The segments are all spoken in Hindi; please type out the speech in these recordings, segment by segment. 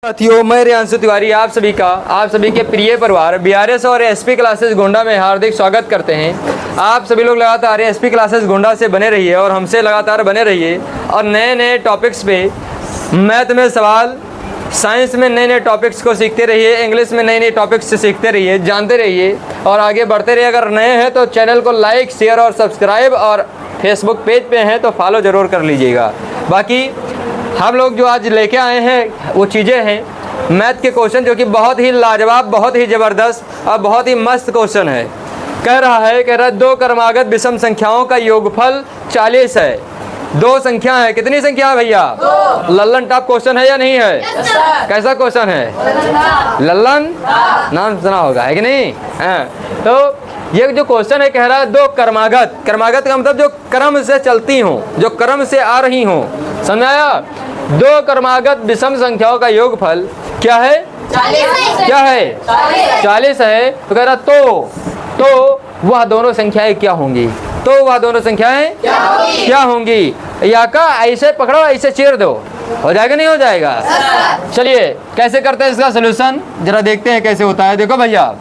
साथियों, मैं रियांशु तिवारी आप सभी के प्रिय परिवार बीआरएस और एसपी क्लासेस गोंडा में हार्दिक स्वागत करते हैं। आप सभी लोग लगातार एसपी क्लासेस गोंडा से बने रहिए और हमसे लगातार बने रहिए और नए नए टॉपिक्स पे मैथ में सवाल, साइंस में नए नए टॉपिक्स को सीखते रहिए, इंग्लिश में नए नए टॉपिक्स से सीखते रहिए, जानते रहिए और आगे बढ़ते रहिए। अगर नए हैं तो चैनल को लाइक, शेयर और सब्सक्राइब और फेसबुक पेज पे हैं तो फॉलो ज़रूर कर लीजिएगा। बाकी हम लोग जो आज लेके आए हैं वो चीज़ें हैं मैथ के क्वेश्चन जो कि बहुत ही लाजवाब, बहुत ही ज़बरदस्त और बहुत ही मस्त क्वेश्चन है। कह रहा है दो क्रमागत विषम संख्याओं का योगफल 40 है। दो संख्या है, कितनी संख्या है भैया? लल्लन टॉप क्वेश्चन है या नहीं है? कैसा क्वेश्चन है? लल्लन नाम सुना होगा, है कि नहीं? तो ये जो क्वेश्चन है कह रहा है दो क्रमागत, क्रमागत का मतलब जो क्रम से चलती हों, जो क्रम से आ रही हों, समझाया? दो क्रमागत विषम संख्याओं का योगफल क्या है? 40 क्या है? 40 है। तो कह रहा तो वह दोनों संख्याएं क्या होंगी? तो वह दोनों संख्याएं क्या होंगी? या का ऐसे पकड़ो, ऐसे चीर दो, हो जाएगा नहीं हो जाएगा? चलिए कैसे करते हैं इसका सोल्यूशन जरा देखते हैं कैसे होता है। देखो भैया,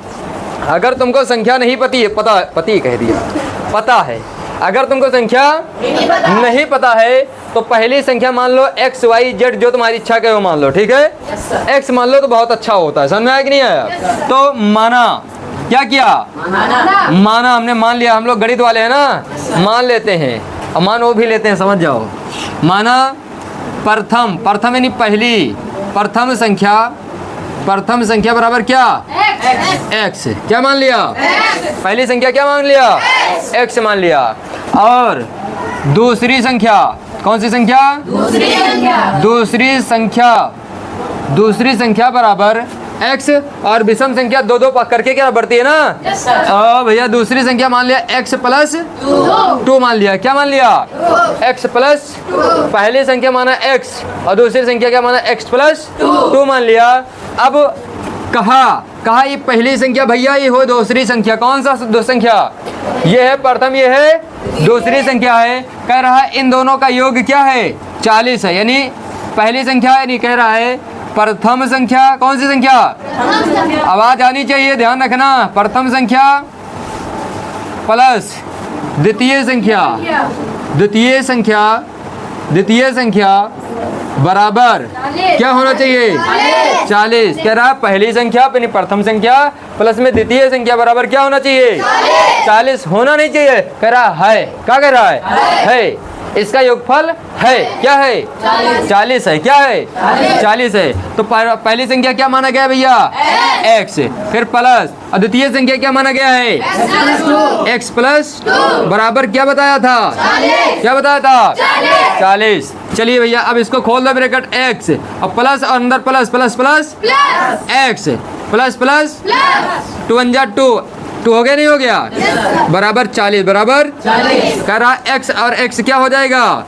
अगर तुमको संख्या नहीं पता है, अगर तुमको संख्या नहीं पता है तो पहली संख्या मान लो x, y, z जो तुम्हारी इच्छा के वो मान लो, ठीक है? x मान लो तो बहुत अच्छा होता है, समझ में आया कि नहीं आया? तो माना, क्या किया? माना हमने मान लिया। हम लोग गणित वाले हैं ना, मान लेते हैं और मान वो भी लेते हैं, समझ जाओ। माना प्रथम यानी पहली, प्रथम संख्या बराबर क्या? x। क्या मान लिया? पहली संख्या क्या मान लिया? x मान लिया। और दूसरी संख्या, कौन सी संख्या? दूसरी संख्या बराबर x और विषम संख्या दो दो करके क्या बढ़ती है ना? भैया दूसरी संख्या मान लिया x प्लस 2 मान लिया। क्या मान लिया? x प्लस, पहली संख्या माना x और दूसरी संख्या क्या माना? x प्लस 2 मान लिया। अब कहा ये पहली संख्या भैया, ये हो दूसरी संख्या। कौन सा दो संख्या? ये है प्रथम, ये है दूसरी संख्या है। कह रहा है इन दोनों का योग क्या है? 40 है। यानी पहली संख्या है, नहीं कह रहा है प्रथम संख्या। कौन सी संख्या? आवाज आनी चाहिए, ध्यान रखना। प्रथम संख्या प्लस द्वितीय संख्या बराबर क्या होना चाहिए? 40। कह रहा है पहली संख्या यानी प्रथम संख्या प्लस में द्वितीय संख्या बराबर क्या होना चाहिए? 40 होना नहीं चाहिए। कह रहा है, क्या कह रहा है? इसका योगफल है, क्या है? 40 है। क्या है? 40 है। तो पहली संख्या क्या माना गया भैया? x। फिर प्लस, और द्वितीय संख्या क्या माना गया है? x प्लस बराबर क्या बताया था? क्या बताया था? 40। चलिए भैया अब इसको खोल दो ब्रैकेट, x और प्लस और अंदर प्लस x प्लस 2 1 2 हो गया, नहीं हो गया? बराबर 40 बराबर 40। कह रहा x और x क्या हो जाएगा?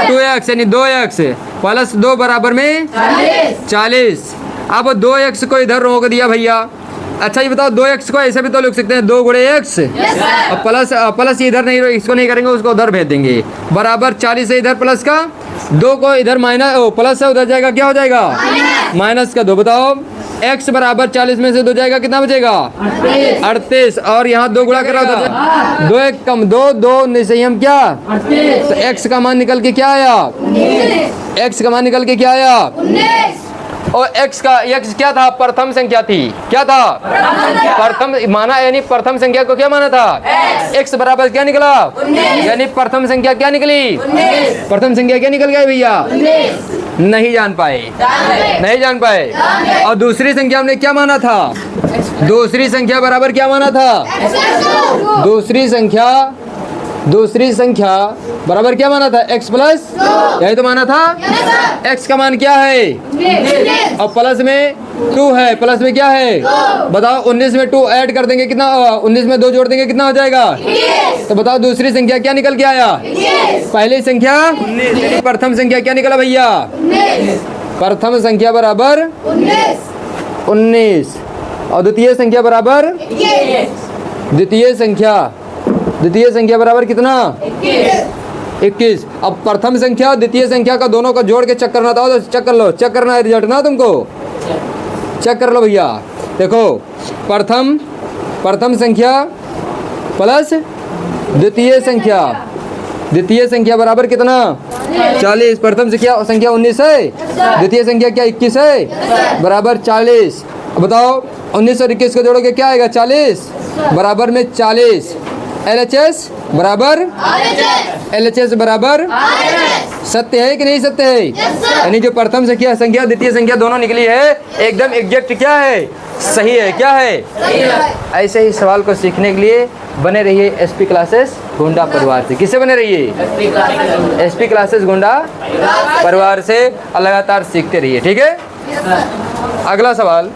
2x यानी 2x प्लस 2 बराबर में 40। अब 2x को इधर रोक दिया भैया। अच्छा ये बताओ, 2x को ऐसे भी तो लिख सकते हैं 2 गुणे x और प्लस इधर नहीं, इसको नहीं करेंगे, उसको उधर भेज देंगे। बराबर 40 है, इधर प्लस का 2 को इधर माइनस, प्लस है उधर जाएगा, क्या हो जाएगा? माइनस का 2। बताओ x बराबर 40 में से 2 जाएगा, कितना बचेगा? 38। और यहाँ 2 गुणा करा, 2 1 कम 2 निसयम क्या? तो x का मान निकल के क्या आया? x का मान निकल के क्या आया? 19। और x क्या था? प्रथम संख्या थी। क्या था? प्रथम माना, यानी प्रथम संख्या को क्या माना था? x बराबर क्या निकला? यानी प्रथम संख्या क्या निकली? प्रथम संख्या क्या निकल गई भैया? नहीं जान पाए। और दूसरी संख्या हमने क्या माना था? दूसरी संख्या बराबर क्या माना था? दूसरी संख्या बराबर क्या माना था? x प्लस, यही तो माना था। x का मान क्या है? और प्लस में 2 है, प्लस में क्या है? बताओ 19 में 2 ऐड कर देंगे, कितना? 19 में 2 जोड़ देंगे, कितना हो जाएगा? तो बताओ दूसरी संख्या क्या निकल के आया? पहली संख्या प्रथम संख्या क्या निकला भैया? प्रथम संख्या बराबर 19 और द्वितीय संख्या बराबर द्वितीय संख्या बराबर कितना? 21। अब प्रथम संख्या द्वितीय संख्या का दोनों का जोड़ के चेक करना था तो चेक कर लो, चेक करना है रिजल्ट ना तुमको। चेक कर लो भैया। देखो प्रथम संख्या प्लस द्वितीय संख्या बराबर कितना 40। प्रथम संख्या 19 है, द्वितीय संख्या क्या 21 है, बराबर 40। अब बताओ 19 और 21 को जोड़ोगे क्या आएगा 40, बराबर में 40। LHS बराबर सत्य है कि नहीं सत्य है? यानी जो प्रथम संख्या द्वितीय संख्या दोनों निकली है एकदम एग्जैक्ट क्या है, सही है। क्या है? ऐसे ही सवाल को सीखने के लिए बने रहिए SP क्लासेस गोंडा परिवार से। किससे बने रहिए? SP क्लासेस गोंडा परिवार से लगातार सीखते रहिए। ठीक है, अगला सवाल।